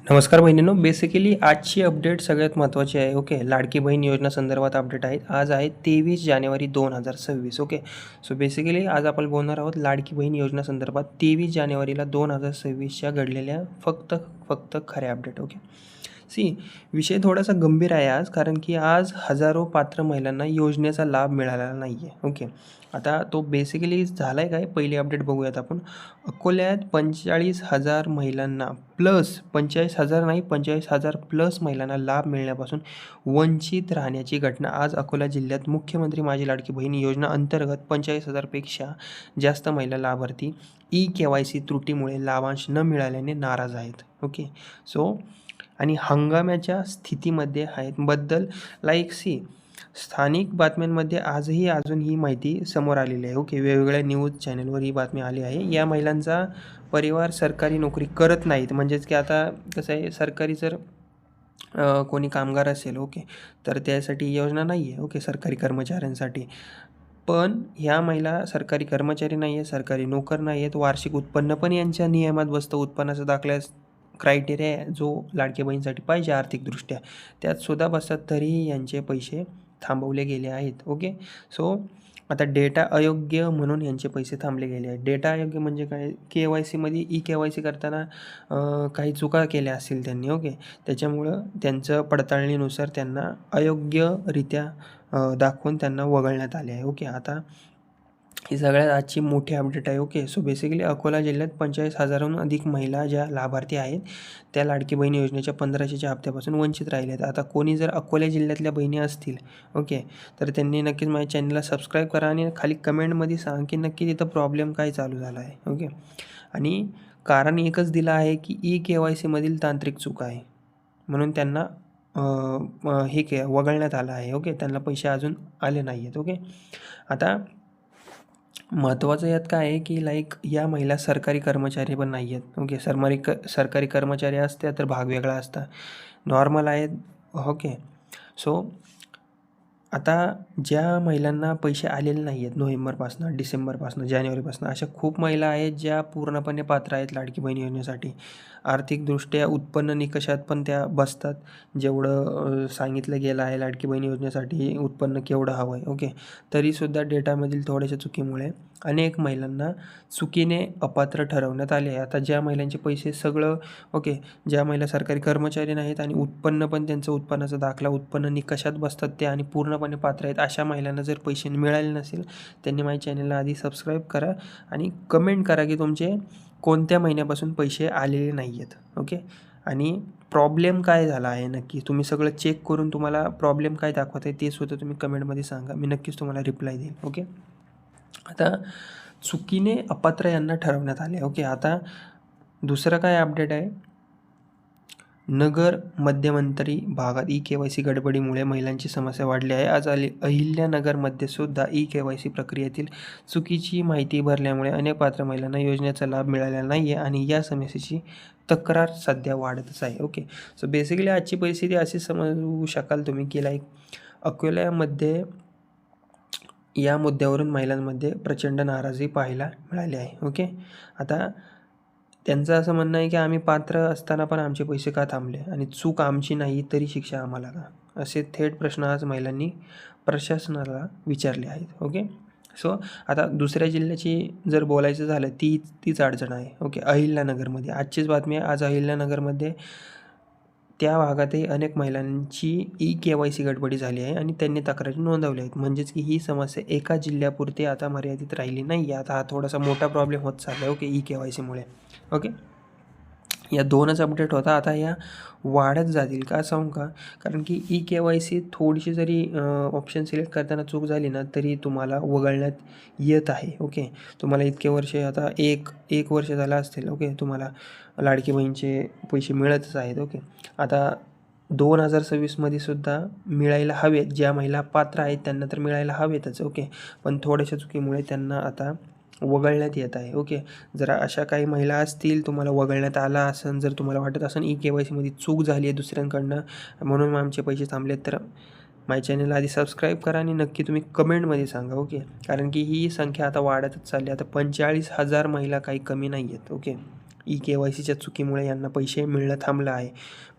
नमस्कार बहिणींनो, बेसिकली आजची अपडेट सगळ्यात महत्त्वाची आहे. ओके, लाडकी बहीण योजना संदर्भात अपडेट आहेत. आज आहे 23 जानेवारी 2026. ओके, सो बेसिकली आज आपण बोलणार आहोत लाडकी बहीण योजना संदर्भात 23 जानेवारीला 2026च्या घडलेल्या फक्त खऱ्या अपडेट. ओके, विषय थोडासा गंभीर आहे आज, कारण की आज हजारो पात्र महिलांना योजनेचा लाभ मिळालेला नाही आहे. ओके, आता तो बेसिकली झाला आहे काय, पहिली अपडेट बघूयात आपण. अकोल्यात 45,000 महिलांना प्लस 45,000 नाही 45,000 प्लस महिलांना लाभ मिळण्यापासून वंचित राहण्याची घटना आज अकोला जिल्ह्यात मुख्यमंत्री माझी लाडकी बहीण योजना अंतर्गत 45,000पेक्षा जास्त महिला लाभार्थी KYC त्रुटीमुळे लाभांश न मिळाल्याने नाराज आहेत. ओके, सो आणि हंगामाच्या स्थितीमध्ये आहेत बद्दल स्थानिक बातम्यांमध्ये आजही अजून ही माहिती समोर आलेली आहे. ओके, वेगवेगळ्या न्यूज चॅनलवर ही बातमी आली आहे. या महिलांचा परिवार सरकारी नोकरी करत नाहीत, म्हणजेच की आता कसं आहे, सरकारी जर कोणी कामगार असेल, ओके, तर त्यासाठी योजना नाही आहे. ओके, सरकारी कर्मचाऱ्यांसाठी. पण ह्या महिला सरकारी कर्मचारी नाही आहे, सरकारी नोकर नाही आहेत, वार्षिक उत्पन्न पण यांच्या नियमात बसतं. उत्पन्नाचा दाखल्यास क्रायटेरिया जो लाडकी बहीणसाठी पाहिजे आर्थिकदृष्ट्या, त्यात सुद्धा बसतात, तरीही यांचे पैसे थांबवले गेले आहेत. ओके, सो आता डेटा अयोग्य म्हणून यांचे पैसे थांबले गेले आहेत. डेटा अयोग्य म्हणजे काय, KYCमध्ये KYC करताना काही चुका केल्या असतील त्यांनी. ओके, त्याच्यामुळं त्यांचं पडताळणीनुसार त्यांना अयोग्यरित्या दाखवून त्यांना वगळण्यात आले आहे. ओके, आता ही सगळ्यात आजची मोठी अपडेट आहे. ओके, सो बेसिकली अकोला जिल्ह्यात 45,000हून अधिक महिला ज्या लाभार्थी आहेत त्या लाडकी बहीण योजनेच्या 1500च्या हप्त्यापासून वंचित राहिल्या आहेत. आता कोणी जर अकोला जिल्ह्यातल्या बहिणी असतील, ओके, तर त्यांनी नक्कीच माझ्या चॅनलला सबस्क्राईब करा आणि खाली कमेंटमध्ये सांगा की नक्की तिथं प्रॉब्लेम काय चालू झाला आहे. ओके, आणि कारण एकच दिलं आहे की KYCमधील तांत्रिक चूक आहे, म्हणून त्यांना वगळण्यात आलं आहे. ओके, त्यांना पैसे अजून आले नाही आहेत. ओके, आता महत्त्वाचं यात काय आहे की या महिला सरकारी कर्मचारी पण नाही आहेत. ओके, सरकारी कर्मचारी असत्या तर भाग वेगळा असता, नॉर्मल आहेत. ओके, सो आता ज्या महिलांना पैसे आलेले नाही आहेत नोव्हेंबरपासून, डिसेंबरपासून, जानेवारीपासून, अशा खूप महिला आहेत ज्या पूर्णपणे पात्र आहेत लाडकी बहीण योजनेसाठी. आर्थिकदृष्ट्या उत्पन्न निकषात पण त्या बसतात, जेवढं सांगितलं गेलं आहे लाडकी बहीण योजनेसाठी उत्पन्न केवढं हवं आहे. ओके, तरीसुद्धा डेटामधील थोड्याशा चुकीमुळे अनेक महिलांना चुकीने अपात्र ठरवण्यात आले आहे. आता ज्या महिलांचे पैसे सगळं, ओके, ज्या महिला सरकारी कर्मचारी नाहीत आणि उत्पन्न पण त्यांचं उत्पन्नाचा दाखला उत्पन्न निकषात बसतात त्या आणि पूर्णपणे पात्र आहेत, अशा महिलांना जर पैसे मिळाले नसेल, त्यांनी माझ्या चॅनलला आधी सबस्क्राईब करा आणि कमेंट करा की तुमचे कोणत्या महिन्यापासून पैसे आलेले नाही आहेत. ओके, आणि प्रॉब्लेम काय झाला आहे नक्की, तुम्ही सगळं चेक करून तुम्हाला प्रॉब्लेम काय दाखवत आहे ते सुद्धा तुम्ही कमेंटमध्ये सांगा, मी नक्कीच तुम्हाला रिप्लाय देईन. ओके, आता चुकीने अपात्र यांना ठरवण्यात आले. ओके, आता दुसरं काय अपडेट आहे, नगर मध्यंतरी भागात KYC गडबडीमुळे महिलांची समस्या वाढली आहे. आज अहिल्यानगरमध्ये सुद्धा KYC प्रक्रियेतील चुकीची माहिती भरल्यामुळे अनेक पात्र महिलांना योजनेचा लाभ मिळालेला नाही आहे आणि या समस्येची तक्रार सध्या वाढतच आहे. ओके, सो बेसिकली आजची परिस्थिती अशी समजू शकाल तुम्ही की अकोल्यामध्ये या मुद्द्यावरून महिलांमध्ये प्रचंड नाराजी पाहायला मिळाली आहे. ओके, आता त्यांचं असं म्हणणं आहे की आम्ही पात्र असताना पण आमचे पैसे का थांबले आणि चूक आमची नाही तरी शिक्षा आम्हाला का, असे थेट प्रश्न आज महिलांनी प्रशासनाला विचारले आहेत. ओके, सो आता दुसऱ्या जिल्ह्याची जर बोलायचं झालं तीच अडचण आहे. ओके, अहिल्यानगरमध्ये आजचीच बातमी आहे. आज अहिल्यानगरमध्ये त्या भागातही अनेक महिलांची KYC गडबडी झाली आहे आणि त्यांनी तक्रारी नोंदवल्या आहेत. म्हणजेच की ही समस्या एका जिल्ह्यापुरती आता मर्यादित राहिली नाही आहे. आता हा थोडासा मोठा प्रॉब्लेम होत चालला आहे. ओके, KYCमुळे. ओके, या 2च अपडेट होता. आता या वाढत जातील का सांगू का, कारण की KYC थोडीशी जरी ऑप्शन सिलेक्ट करताना चूक झाली ना तरी तुम्हाला वगळण्यात येत आहे. ओके, तुम्हाला इतके वर्ष, आता एक वर्ष झालं असतील, ओके, तुम्हाला लाडकी बहीणचे पैसे मिळतच आहेत. ओके, आता 2026मध्ये सुद्धा मिळायला हवेत, ज्या महिला पात्र आहेत त्यांना तर मिळायला हवेतच. ओके, पण थोड्याशा चुकीमुळे त्यांना आता वगळण्यात येत आहे. ओके, जर अशा काही महिला असतील, तुम्हाला वगळण्यात आला असेल, जर तुम्हाला वाटत असेल KYCमध्ये चूक झाली आहे दुसऱ्यांकडनं म्हणून आमचे पैसे थांबलेत, तर माझ्या चॅनलला आधी सबस्क्राईब करा आणि नक्की तुम्ही कमेंटमध्ये सांगा. ओके, कारण की ही संख्या आता वाढतच चालली. आता 45,000 महिला काही कमी नाही आहेत. ओके, KYCच्या चुकीमुळे यांना पैसे मिळणं थांबलं आहे.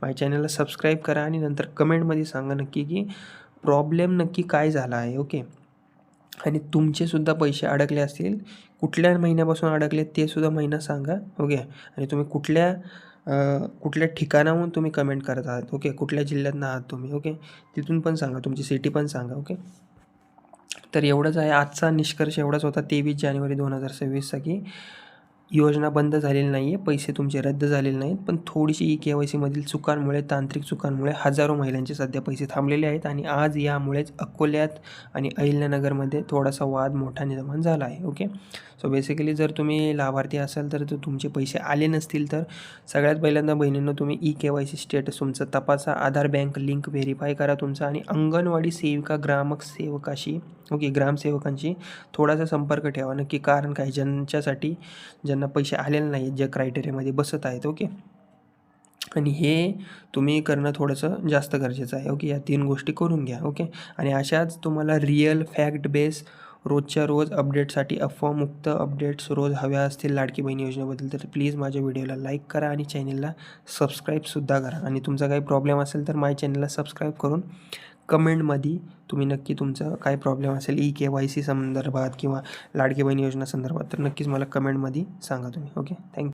माझ्या चॅनलला सबस्क्राईब करा आणि नंतर कमेंटमध्ये सांगा नक्की की प्रॉब्लेम नक्की काय झाला आहे. ओके. आणि तुमचेसुद्धा पैसे अडकले असतील, कुठल्या महिन्यापासून अडकले ते सुद्धा महिना सांगा. ओके. आणि तुम्ही कुठल्या ठिकाणाहून तुम्ही कमेंट करत आहात. ओके. कुठल्या जिल्ह्यातून आहात तुम्ही. ओके. तिथून पण सांगा, तुमची सिटी पण सांगा. ओके. तर एवढंच आहे. आजचा निष्कर्ष एवढाच होता 23 जानेवारी 2026चा की योजना बंद झालेली नाही आहे, पैसे तुमचे रद्द झालेले नाहीत, पण थोडीशी KYCमधील चुकांमुळे, तांत्रिक चुकांमुळे हजारो महिलांचे सध्या पैसे थांबलेले आहेत आणि आज यामुळेच अकोल्यात आणि अहिल्यानगरमध्ये थोडासा वाद मोठा निर्माण झाला आहे. ओके. सो बेसिकली जर तुम्ही लाभार्थी असाल तर तुमचे पैसे आले नसतील तर सगळ्यात पहिल्यांदा बहिणींनो तुम्ही KYC स्टेटस तुमचं तपासा, आधार बँक लिंक व्हेरीफाय करा तुमचा आणि अंगणवाडी सेविका, ग्रामसेवकाशी ग्रामसेवकांशी थोडासा संपर्क ठेवा. नक्की कारण काय, ज्यांना पैसे आलेले नाहीत, ज्या क्रायटेरियामध्ये बसत आहेत. ओके. आणि हे तुम्ही करणं थोडंसं जास्त गरजेचं आहे. ओके. या 3 गोष्टी करून घ्या. ओके. आणि अशाच तुम्हाला रिअल फॅक्ट बेस रोजच्या रोज अपडेटसाठी अफवामुक्त अपडेट्स रोज हव्या असतील लाडकी बहीण योजनेबद्दल तर प्लीज माझ्या व्हिडिओला लाईक करा आणि चॅनलला सबस्क्राईबसुद्धा करा. आणि तुमचा काही प्रॉब्लेम असेल तर माझ्या चॅनलला सबस्क्राईब करून कमेंटमध्ये तुम्ही नक्की तुमचा काय प्रॉब्लेम असेल KYC संदर्भात किंवा लाडकी बहीण योजना संदर्भात तर नक्कीच मला कमेंटमध्ये सांगा तुम्ही. ओके. थँक्यू.